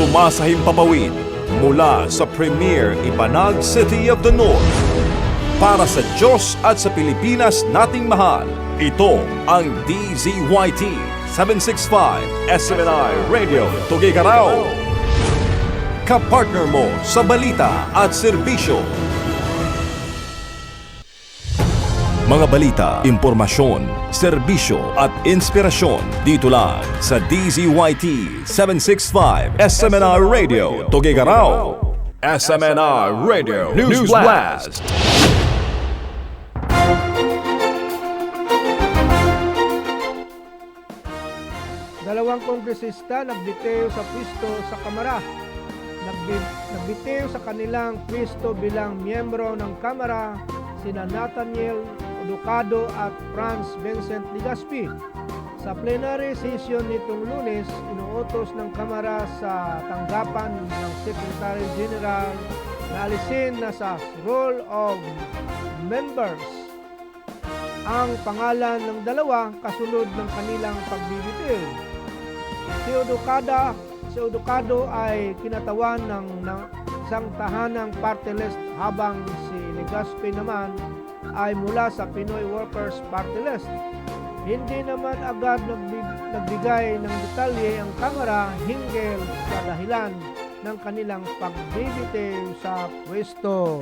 Sumasahimpapawid mula sa Premier Ibanag City of the North. Para sa Diyos at sa Pilipinas nating mahal, ito ang DZYT 765 SMNI Radio Tuguegarao. Kapartner mo sa balita at serbisyo. Mga balita, impormasyon, serbisyo at inspirasyon dito lang sa DZYT 765 SMNI Radio Tuguegarao. SMNI Radio News Blast. Dalawang kongresista nagbitiw sa pwesto sa Kamara. Nagbitiw sa kanilang pwesto bilang miyembro ng Kamara sina Nathaniel Ducado at Franz Vincent Legaspi. Sa plenary session nitong Lunes, inuutos ng Kamara sa tanggapan ng Secretary General na alisin na sa roll of members ang pangalan ng dalawa kasunod ng kanilang pagbibitiw. Si Ducado ay kinatawan ng isang tahanang party list habang si Legaspi naman ay mula sa Pinoy Workers Party List. Hindi naman agad nagbigay ng detalye ang Kamara hinggil sa dahilan ng kanilang pagbibitiw sa pwesto.